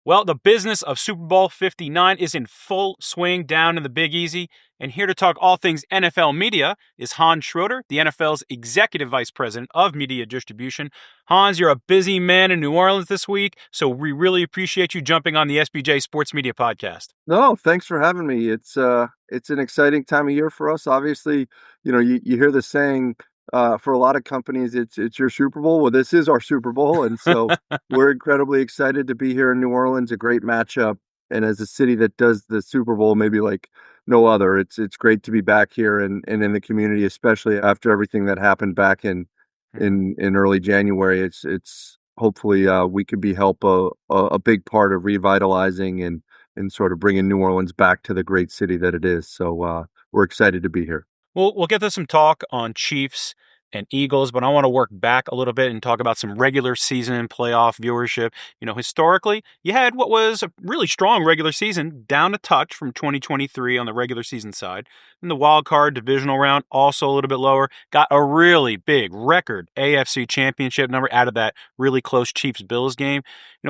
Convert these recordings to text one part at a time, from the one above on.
Well, the business of Super Bowl 59 is in full swing down in the Big Easy. And here to talk all things NFL media is Hans Schroeder, the NFL's Executive Vice President of Media Distribution. Hans, you're a busy man in New Orleans this week, so we really appreciate you jumping on the SBJ Sports Media Podcast. No, thanks for having me. It's an exciting time of year for us. Obviously, you hear the saying for a lot of companies, it's your Super Bowl. Well, this is our Super Bowl, and so we're incredibly excited to be here in New Orleans. A great matchup, and as a city that does the Super Bowl maybe like no other, it's great to be back here and in the community, especially after everything that happened back in early January. It's hopefully we could be help a big part of revitalizing and sort of bringing New Orleans back to the great city that it is. So we're excited to be here. We'll get to some talk on Chiefs and Eagles, but I want to work back a little bit and talk about some regular season playoff viewership. Historically, you had what was a really strong regular season, down a touch from 2023 on the regular season side. And the wild card divisional round, also a little bit lower, got a really big record AFC championship number out of that really close Chiefs-Bills game.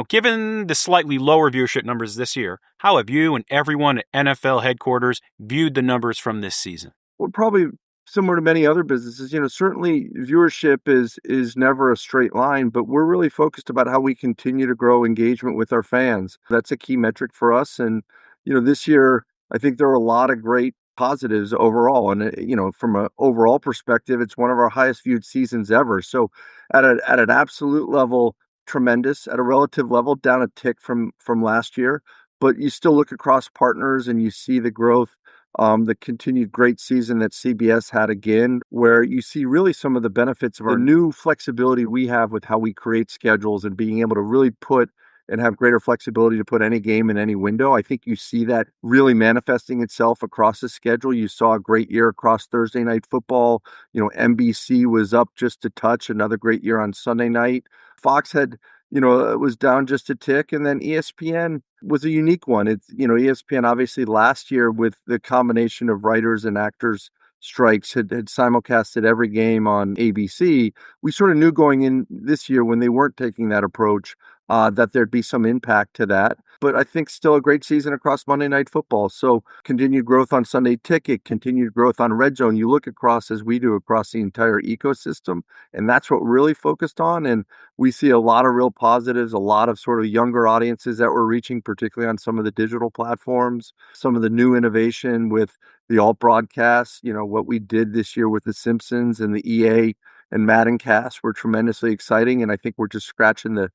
Given the slightly lower viewership numbers this year, how have you and everyone at NFL headquarters viewed the numbers from this season? Well, probably similar to many other businesses, certainly viewership is never a straight line, but we're really focused about how we continue to grow engagement with our fans. That's a key metric for us. And, this year, I think there are a lot of great positives overall. And, from an overall perspective, it's one of our highest viewed seasons ever. So at an absolute level, tremendous. At a relative level, down a tick from last year. But you still look across partners and you see the growth, the continued great season that CBS had again, where you see really some of the benefits of our new flexibility we have with how we create schedules and being able to really put and have greater flexibility to put any game in any window. I think you see that really manifesting itself across the schedule. You saw a great year across Thursday night football. NBC was up just a touch, another great year on Sunday night. Fox had it was down just a tick. And then ESPN was a unique one. It's, ESPN obviously last year with the combination of writers and actors strikes had simulcasted every game on ABC. We sort of knew going in this year when they weren't taking that approach that there'd be some impact to that. But I think still a great season across Monday Night Football. So continued growth on Sunday Ticket, continued growth on Red Zone. You look across, as we do, across the entire ecosystem, and that's what we're really focused on. And we see a lot of real positives, a lot of sort of younger audiences that we're reaching, particularly on some of the digital platforms, some of the new innovation with the alt broadcasts. What we did this year with The Simpsons and the EA and Madden cast were tremendously exciting. And I think we're just scratching the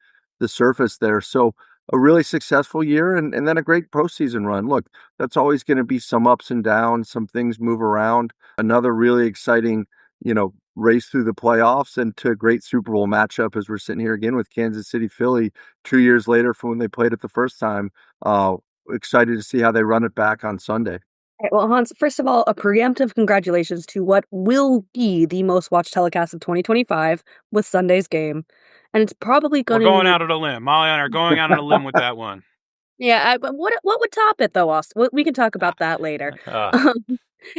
surface there. So a really successful year and then a great postseason run. Look, that's always going to be some ups and downs, some things move around. Another really exciting, race through the playoffs and to a great Super Bowl matchup as we're sitting here again with Kansas City, Philly, 2 years later from when they played it the first time. Excited to see how they run it back on Sunday. Right, well, Hans, first of all, a preemptive congratulations to what will be the most watched telecast of 2025 with Sunday's game. And it's probably going to... We're going out on a limb. Molly and I are going out on a limb with that one. Yeah, but what would top it, though, Austin? We can talk about that later.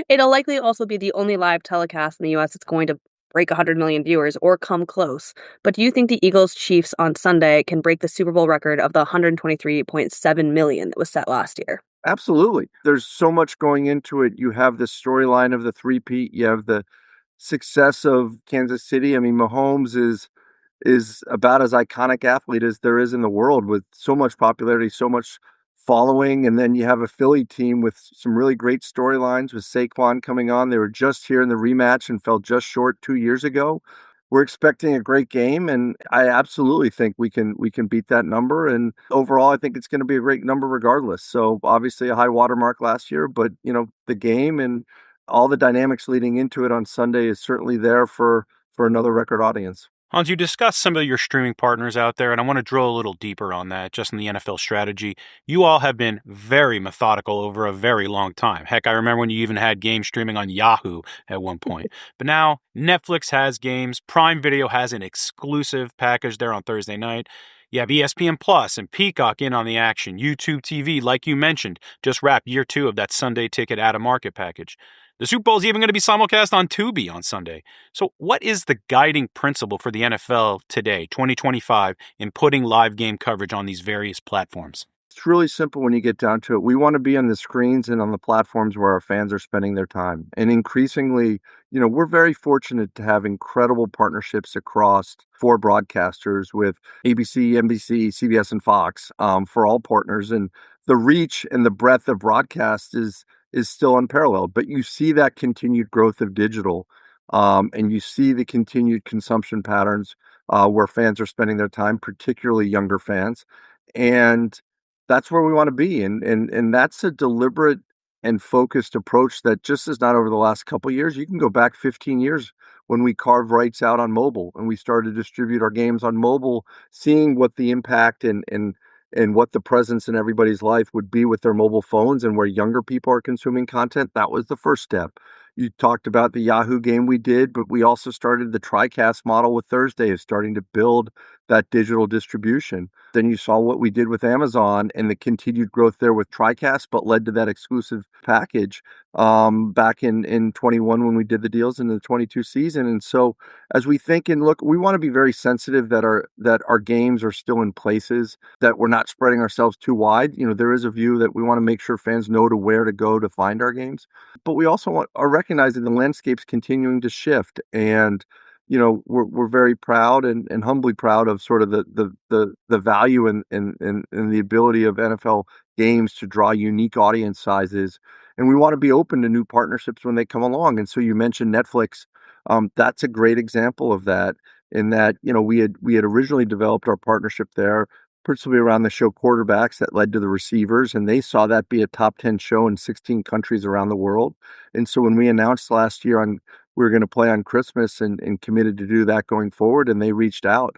It'll likely also be the only live telecast in the U.S. that's going to break 100 million viewers or come close. But do you think the Eagles-Chiefs on Sunday can break the Super Bowl record of the 123.7 million that was set last year? Absolutely. There's so much going into it. You have the storyline of the three-peat. You have the success of Kansas City. I mean, Mahomes is about as iconic athlete as there is in the world with so much popularity, so much following. And then you have a Philly team with some really great storylines with Saquon coming on. They were just here in the rematch and fell just short 2 years ago. We're expecting a great game, and I absolutely think we can beat that number. And overall, I think it's going to be a great number regardless. So obviously a high watermark last year, but the game and all the dynamics leading into it on Sunday is certainly there for another record audience. Hans, you discussed some of your streaming partners out there, and I want to drill a little deeper on that, just in the NFL strategy. You all have been very methodical over a very long time. Heck, I remember when you even had game streaming on Yahoo at one point. But now Netflix has games. Prime Video has an exclusive package there on Thursday night. You have ESPN Plus and Peacock in on the action. YouTube TV, like you mentioned, just wrapped year 2 of that Sunday Ticket out-of-market package. The Super Bowl is even going to be simulcast on Tubi on Sunday. So what is the guiding principle for the NFL today, 2025, in putting live game coverage on these various platforms? It's really simple when you get down to it. We want to be on the screens and on the platforms where our fans are spending their time. And increasingly, we're very fortunate to have incredible partnerships across four broadcasters with ABC, NBC, CBS, and Fox, for all partners. And the reach and the breadth of broadcast is still unparalleled. But you see that continued growth of digital, and you see the continued consumption patterns where fans are spending their time, particularly younger fans. And that's where we want to be. And that's a deliberate and focused approach that just is not over the last couple of years. You can go back 15 years when we carved rights out on mobile and we started to distribute our games on mobile, seeing what the impact and what the presence in everybody's life would be with their mobile phones and where younger people are consuming content. That was the first step. You talked about the Yahoo game we did, but we also started the TriCast model with Thursday, is starting to build that digital distribution. Then you saw what we did with Amazon and the continued growth there with TriCast, but led to that exclusive package back in 21 when we did the deals in the 22 season. And so as we think and look, we want to be very sensitive that our games are still in places that we're not spreading ourselves too wide. There is a view that we want to make sure fans know to where to go to find our games, but we also are recognizing the landscape's continuing to shift. And we're very proud and humbly proud of sort of the value and the ability of NFL games to draw unique audience sizes. And we want to be open to new partnerships when they come along. And so you mentioned Netflix. That's a great example of that, in that, we had originally developed our partnership there, principally around the show Quarterbacks, that led to the Receivers, and they saw that be a top 10 show in 16 countries around the world. And so when we announced last year we were going to play on Christmas and committed to do that going forward, and they reached out.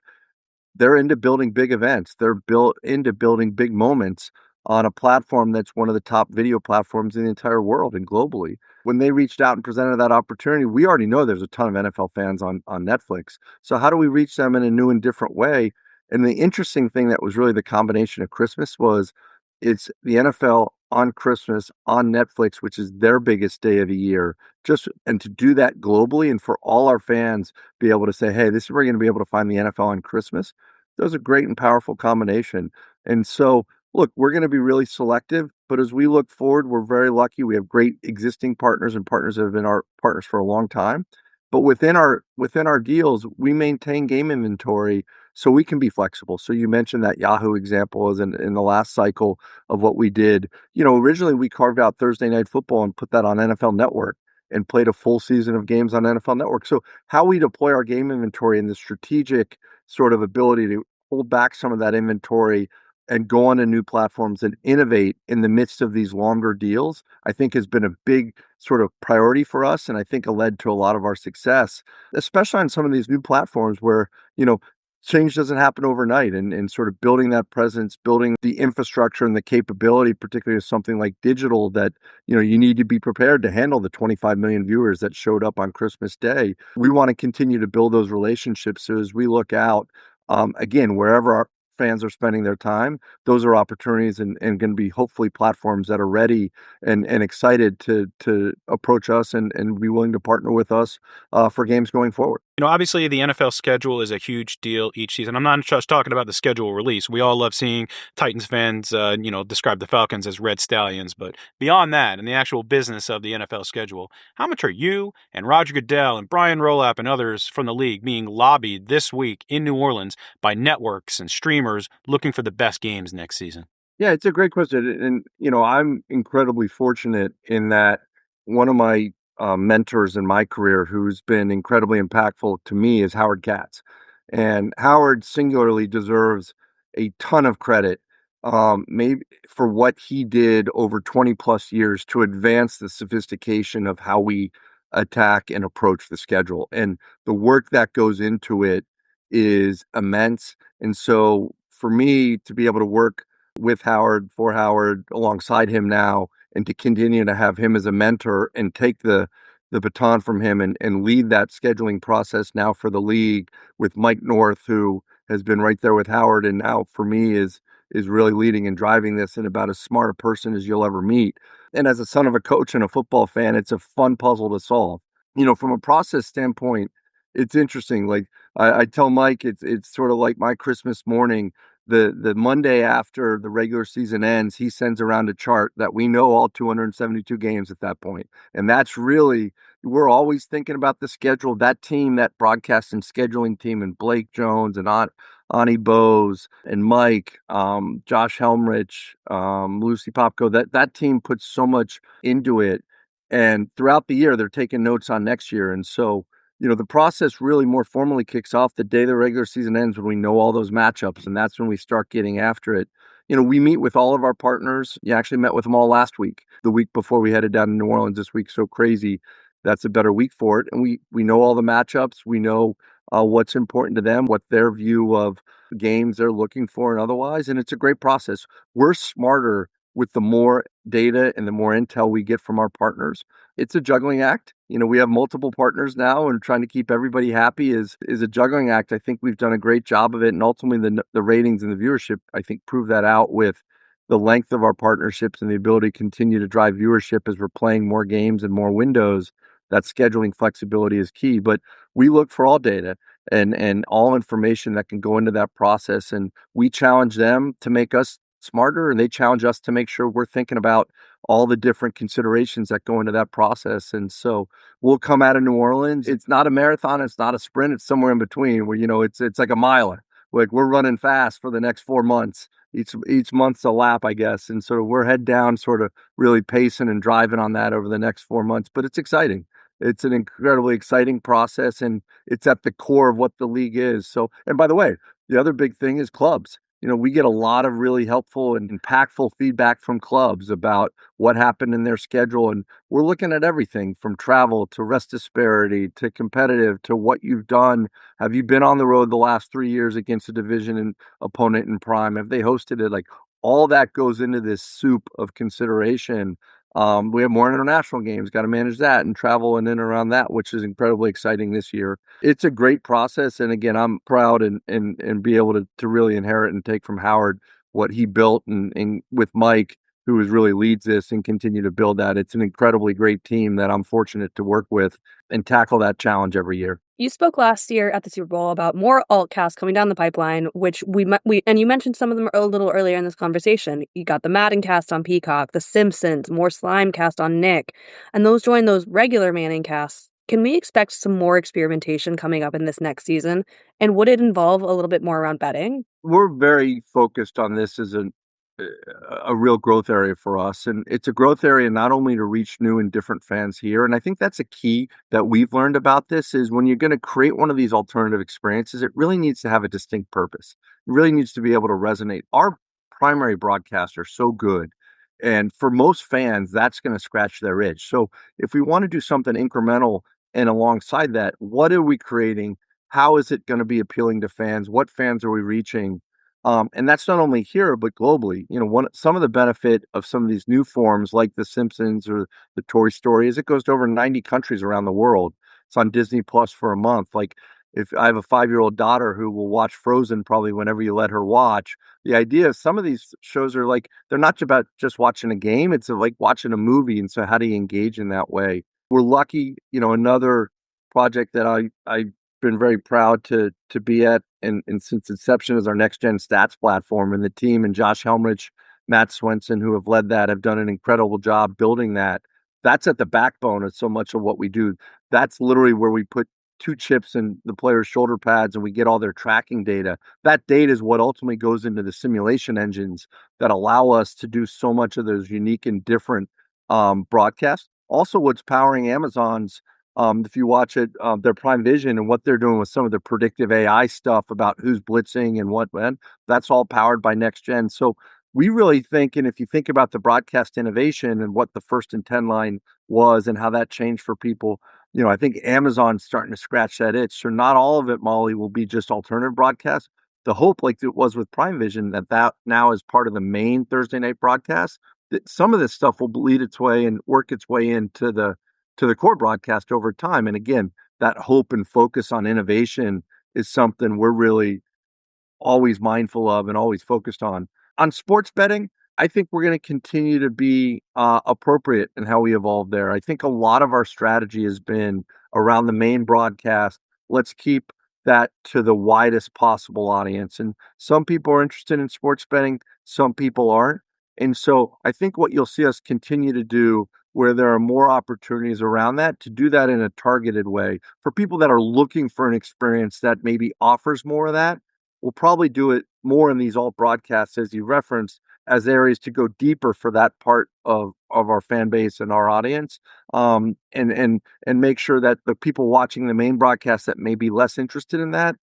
They're into building big events. They're built into building big moments on a platform that's one of the top video platforms in the entire world and globally. When they reached out and presented that opportunity, we already know there's a ton of NFL fans on Netflix. So how do we reach them in a new and different way? And the interesting thing that was really the combination of Christmas was it's the NFL on Christmas on Netflix, which is their biggest day of the year. And to do that globally and for all our fans be able to say, hey, this is where you're going to be able to find the NFL on Christmas. That was a great and powerful combination. And so, look, we're going to be really selective, but as we look forward, we're very lucky. We have great existing partners and partners that have been our partners for a long time. But within our deals, we maintain game inventory so we can be flexible. So you mentioned that Yahoo example is in the last cycle of what we did. Originally we carved out Thursday Night Football and put that on NFL Network and played a full season of games on NFL Network. So how we deploy our game inventory and the strategic sort of ability to hold back some of that inventory and go on to new platforms and innovate in the midst of these longer deals, I think has been a big sort of priority for us. And I think it led to a lot of our success, especially on some of these new platforms where, change doesn't happen overnight, and sort of building that presence, building the infrastructure and the capability, particularly of something like digital, that, you need to be prepared to handle the 25 million viewers that showed up on Christmas Day. We want to continue to build those relationships. So as we look out, again, wherever our fans are spending their time, those are opportunities and going to be hopefully platforms that are ready and excited to approach us and be willing to partner with us for games going forward. Obviously the NFL schedule is a huge deal each season. I'm not just talking about the schedule release. We all love seeing Titans fans, describe the Falcons as Red Stallions. But beyond that, and the actual business of the NFL schedule, how much are you and Roger Goodell and Brian Rolapp and others from the league being lobbied this week in New Orleans by networks and streamers looking for the best games next season? Yeah, it's a great question. And, I'm incredibly fortunate in that one of my mentors in my career who's been incredibly impactful to me is Howard Katz. And Howard singularly deserves a ton of credit, maybe for what he did over 20 plus years to advance the sophistication of how we attack and approach the schedule. And the work that goes into it is immense. And so for me to be able to work with Howard, for Howard, alongside him now, and to continue to have him as a mentor and take the baton from him and lead that scheduling process now for the league with Mike North, who has been right there with Howard, and now for me is really leading and driving this, and about as smart a person as you'll ever meet. And as a son of a coach and a football fan, it's a fun puzzle to solve. From a process standpoint, it's interesting. Like I tell Mike, it's sort of like my Christmas morning. the Monday after the regular season ends, he sends around a chart that we know all 272 games at that point. And that's really, we're always thinking about the schedule. That team, that broadcast and scheduling team, and Blake Jones and Ani Bose and Mike, Josh Helmrich, Lucy Popko, that team puts so much into it. And throughout the year, they're taking notes on next year. And so, the process really more formally kicks off the day the regular season ends when we know all those matchups, and that's when we start getting after it. We meet with all of our partners. You actually met with them all last week, the week before we headed down to New Orleans this week. So crazy. That's a better week for it. And we know all the matchups. We know what's important to them, what their view of games they're looking for and otherwise. And it's a great process. We're smarter with the more data and the more intel we get from our partners. It's a juggling act. We have multiple partners now, and trying to keep everybody happy is a juggling act. I think we've done a great job of it, and ultimately the ratings and the viewership, I think, prove that out with the length of our partnerships and the ability to continue to drive viewership as we're playing more games and more windows. That scheduling flexibility is key, but we look for all data and all information that can go into that process, and we challenge them to make us smarter, and they challenge us to make sure we're thinking about all the different considerations that go into that process. And so we'll come out of New Orleans. It's not a marathon, it's not a sprint, it's somewhere in between where it's like a miler. Like we're running fast for the next 4 months. Each month's a lap, I guess. And so we're head down, sort of really pacing and driving on that over the next 4 months. But it's exciting. It's an incredibly exciting process, and it's at the core of what the league is. So, and by the way, the other big thing is clubs. We get a lot of really helpful and impactful feedback from clubs about what happened in their schedule. And we're looking at everything from travel to rest disparity to competitive to what you've done. Have you been on the road the last 3 years against a division and opponent in prime? Have they hosted it? Like all that goes into this soup of consideration. We have more international games, got to manage that and travel and in and around that, which is incredibly exciting this year. It's a great process. And again, I'm proud and be able to really inherit and take from Howard what he built and with Mike, who really leads this and continue to build that. It's an incredibly great team that I'm fortunate to work with and tackle that challenge every year. You spoke last year at the Super Bowl about more altcasts coming down the pipeline, which we and you mentioned some of them a little earlier in this conversation. You got the Madden cast on Peacock, the Simpsons, more Slime cast on Nick, and those join those regular Manning casts. Can we expect some more experimentation coming up in this next season? And would it involve a little bit more around betting? We're very focused on this as a real growth area for us. And it's a growth area not only to reach new and different fans here. And I think that's a key that we've learned about this is when you're going to create one of these alternative experiences, it really needs to have a distinct purpose. It really needs to be able to resonate. Our primary broadcasts are so good. And for most fans, that's going to scratch their itch. So if we want to do something incremental and alongside that, what are we creating? How is it going to be appealing to fans? What fans are we reaching? And that's not only here, but globally. Some of the benefit of some of these new forms like The Simpsons or the Toy Story is it goes to over 90 countries around the world. It's on Disney Plus for a month. Like if I have a 5-year-old daughter who will watch Frozen probably whenever you let her watch, the idea of some of these shows are like, they're not about just watching a game. It's like watching a movie. And so how do you engage in that way? We're lucky, another project that I've been very proud to be at and since inception is our next gen stats platform, and the team and Josh Helmrich, Matt Swenson, who have led that, have done an incredible job building that. That's at the backbone of so much of what we do. That's literally where we put two chips in the players' shoulder pads and we get all their tracking data. That data is what ultimately goes into the simulation engines that allow us to do so much of those unique and different broadcasts. Also, what's powering Amazon's if you watch it, their Prime Vision and what they're doing with some of the predictive AI stuff about who's blitzing and what when, that's all powered by next gen. So we really think, and if you think about the broadcast innovation and what the first and 10 line was and how that changed for people, I think Amazon's starting to scratch that itch. So not all of it, Molly, will be just alternative broadcast. The hope, like it was with Prime Vision, that now is part of the main Thursday night broadcast, that some of this stuff will bleed its way and work its way into the core broadcast over time. And again, that hope and focus on innovation is something we're really always mindful of and always focused on. On sports betting, I think we're going to continue to be appropriate in how we evolve there. I think a lot of our strategy has been around the main broadcast. Let's keep that to the widest possible audience. And some people are interested in sports betting, some people aren't. And so I think what you'll see us continue to do where there are more opportunities around that to do that in a targeted way for people that are looking for an experience that maybe offers more of that. We'll probably do it more in these alt broadcasts, as you referenced, as areas to go deeper for that part of our fan base and our audience, and make sure that the people watching the main broadcast that may be less interested in that,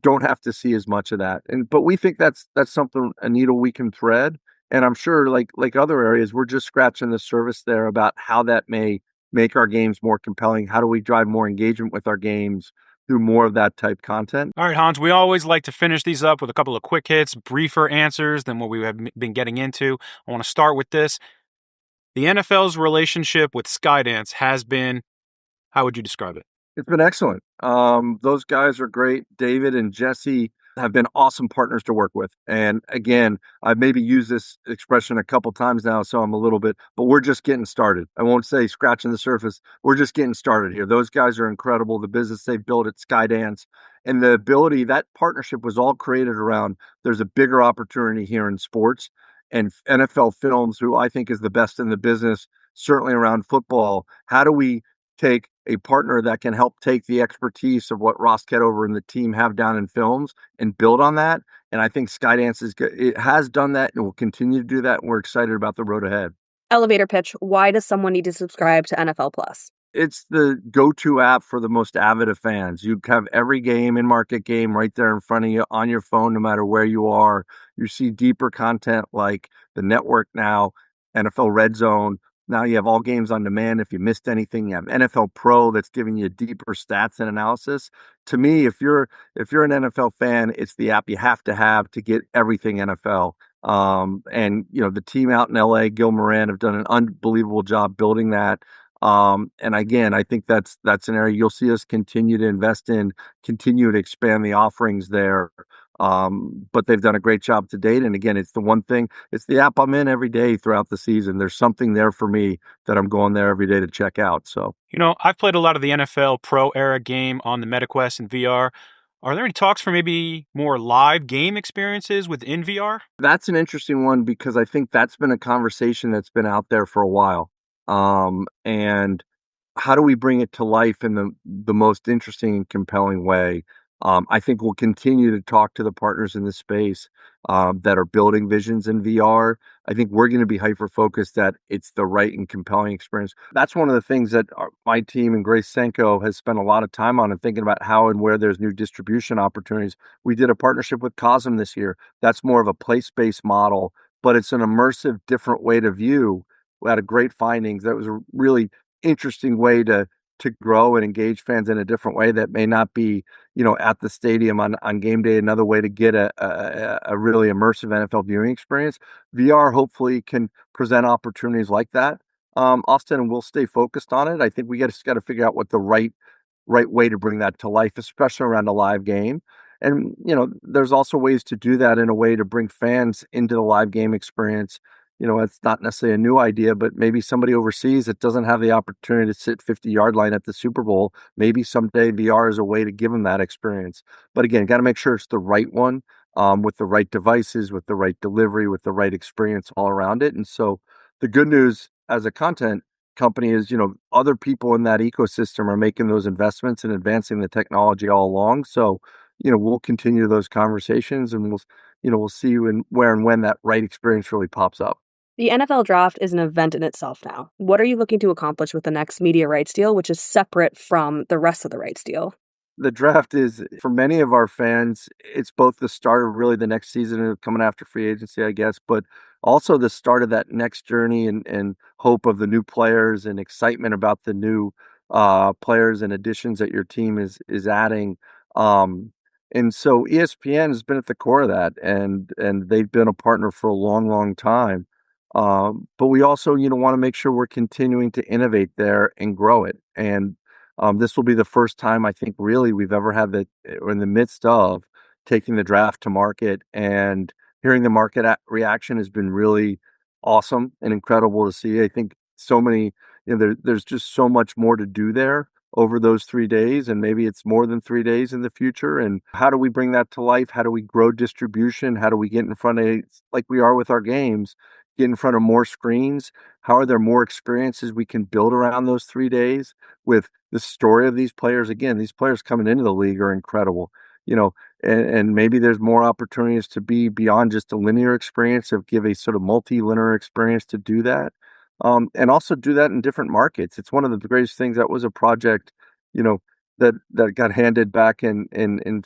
don't have to see as much of that. But we think that's something, a needle we can thread. And I'm sure, like other areas, we're just scratching the surface there about how that may make our games more compelling. How do we drive more engagement with our games through more of that type content? All right, Hans, we always like to finish these up with a couple of quick hits, briefer answers than what we have been getting into. I want to start with this. The NFL's relationship with Skydance has been, how would you describe it? It's been excellent. Those guys are great. David and Jesse have been awesome partners to work with. And again, I've maybe used this expression a couple times now, so I'm a little bit, but we're just getting started. I won't say scratching the surface. We're just getting started here. Those guys are incredible. The business they've built at Skydance and the ability, that partnership was all created around there's a bigger opportunity here in sports, and NFL Films, who I think is the best in the business, certainly around football. How do we take a partner that can help take the expertise of what Ross Ketover and the team have down in films and build on that? And I think Skydance is good. It has done that and will continue to do that. And we're excited about the road ahead. Elevator pitch. Why does someone need to subscribe to NFL Plus? It's the go-to app for the most avid of fans. You have every game, in-market game, right there in front of you on your phone, no matter where you are. You see deeper content like the network now, NFL Red Zone. Now you have all games on demand. If you missed anything, you have NFL Pro that's giving you deeper stats and analysis. To me, if you're an NFL fan, it's the app you have to get everything NFL. And the team out in LA, Gil Moran, have done an unbelievable job building that. And again, I think that's an area you'll see us continue to invest in, continue to expand the offerings there. But they've done a great job to date. And again, it's the one thing, it's the app I'm in every day throughout the season. There's something there for me that I'm going there every day to check out. So, I've played a lot of the NFL Pro Era game on the MetaQuest and VR. Are there any talks for maybe more live game experiences within VR? that's an interesting one because I think that's been a conversation that's been out there for a while. And how do we bring it to life in the most interesting and compelling way? I think we'll continue to talk to the partners in the space that are building visions in VR. I think we're going to be hyper focused that it's the right and compelling experience. That's one of the things that my team and Grace Senko has spent a lot of time on and thinking about how and where there's new distribution opportunities. We did a partnership with Cosm this year. That's more of a place-based model, but it's an immersive, different way to view. We had a great findings. That was a really interesting way to grow and engage fans in a different way that may not be, at the stadium on game day. Another way to get a really immersive NFL viewing experience. VR hopefully can present opportunities like that. Austin, and we'll stay focused on it. I think we just got to figure out what the right way to bring that to life, especially around a live game. And there's also ways to do that in a way to bring fans into the live game experience. It's not necessarily a new idea, but maybe somebody overseas that doesn't have the opportunity to sit 50-yard line at the Super Bowl, maybe someday VR is a way to give them that experience. But again, got to make sure it's the right one, with the right devices, with the right delivery, with the right experience all around it. And so the good news as a content company is, other people in that ecosystem are making those investments and advancing the technology all along. So, we'll continue those conversations and we'll see where and when that right experience really pops up. The NFL draft is an event in itself now. What are you looking to accomplish with the next media rights deal, which is separate from the rest of the rights deal? The draft is, for many of our fans, it's both the start of really the next season of coming after free agency, I guess, but also the start of that next journey and hope of the new players and excitement about the new players and additions that your team is adding. And so ESPN has been at the core of that, and they've been a partner for a long, long time. But we also, want to make sure we're continuing to innovate there and grow it. And this will be the first time I think really we've ever had we're in the midst of taking the draft to market, and hearing the market reaction has been really awesome and incredible to see. I think so many, there's just so much more to do there. over those 3 days, and maybe it's more than 3 days in the future. And how do we bring that to life? How do we grow distribution? How do we get in front of, like we are with our games, get in front of more screens? How are there more experiences we can build around those 3 days with the story of these players? Again, these players coming into the league are incredible, you know, and maybe there's more opportunities to be beyond just a linear experience, of give a sort of multi-linear experience to do that. And also do that in different markets. It's one of the greatest things. That was a project, you know, that got handed back in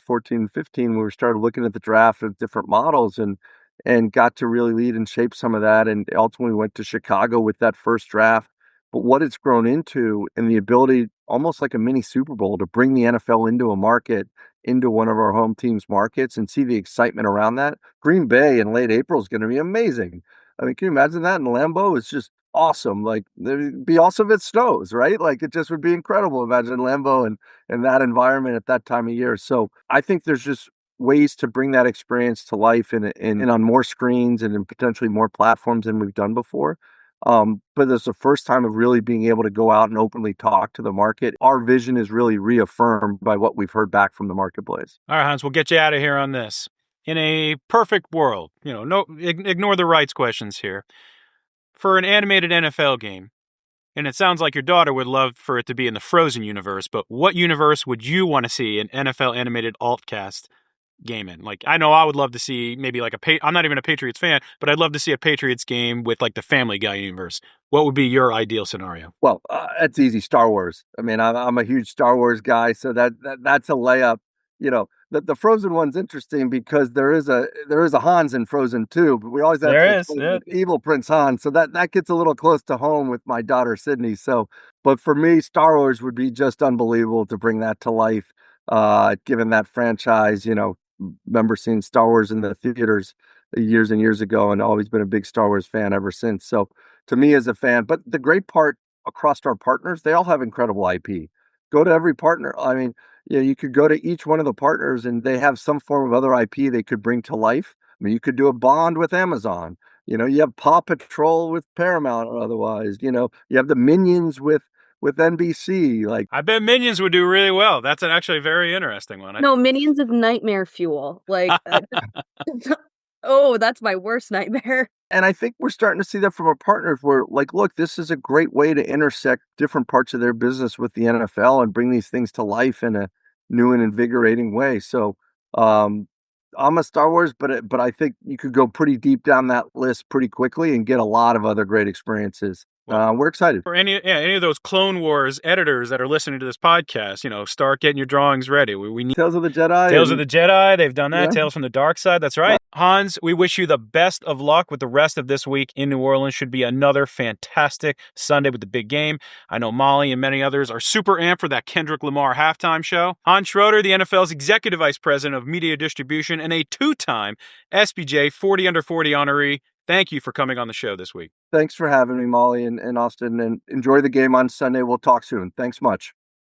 14 and 15 when we started looking at the draft of different models, and got to really lead and shape some of that, and ultimately went to Chicago with that first draft. But what it's grown into, and the ability, almost like a mini Super Bowl, to bring the NFL into a market, into one of our home team's markets, and see the excitement around that. Green Bay in late April is going to be amazing. I mean, can you imagine that in Lambeau? It's just awesome. Like, it'd be awesome if it snows, right? Like, it just would be incredible. Imagine Lambeau and that environment at that time of year. So I think there's just ways to bring that experience to life, and on more screens and in potentially more platforms than we've done before. But it's the first time of really being able to go out and openly talk to the market. Our vision is really reaffirmed by what we've heard back from the marketplace. All right, Hans, we'll get you out of here on this. In a perfect world, ignore the rights questions here. For an animated NFL game, and it sounds like your daughter would love for it to be in the Frozen universe, but what universe would you want to see an NFL animated altcast game in? Like, I know I would love to see maybe like I'm not even a Patriots fan, but I'd love to see a Patriots game with like the Family Guy universe. What would be your ideal scenario? Well, it's easy. Star Wars. I mean, I'm a huge Star Wars guy, so that's a layup. The Frozen one's interesting because there is a Hans in Frozen too, but we always have to There is, explain yeah. evil Prince Hans, so that gets a little close to home with my daughter Sydney. So, but for me, Star Wars would be just unbelievable to bring that to life. Given that franchise, remember seeing Star Wars in the theaters years and years ago, and always been a big Star Wars fan ever since. So, to me as a fan, but the great part across our partners, they all have incredible IP. Go to every partner. I mean, you could go to each one of the partners and they have some form of other IP they could bring to life. I mean, you could do a bond with Amazon. You have Paw Patrol with Paramount or otherwise. You have the Minions with NBC. Like, I bet Minions would do really well. That's actually a very interesting one. No, Minions is nightmare fuel. Like, oh, that's my worst nightmare. and I think we're starting to see that from our partners where, like, look, this is a great way to intersect different parts of their business with the NFL and bring these things to life in a new and invigorating way. So, I'm a Star Wars, but I think you could go pretty deep down that list pretty quickly and get a lot of other great experiences. We're excited. For any of those Clone Wars editors that are listening to this podcast, start getting your drawings ready. We need Tales of the Jedi. Tales of the Jedi. They've done that. Yeah. Tales from the Dark Side. That's right. Hans, we wish you the best of luck with the rest of this week in New Orleans. Should be another fantastic Sunday with the big game. I know Molly and many others are super amped for that Kendrick Lamar halftime show. Hans Schroeder, the NFL's Executive Vice President of Media Distribution and a two-time SBJ 40 under 40 honoree. Thank you for coming on the show this week. Thanks for having me, Molly and Austin, and enjoy the game on Sunday. We'll talk soon. Thanks much.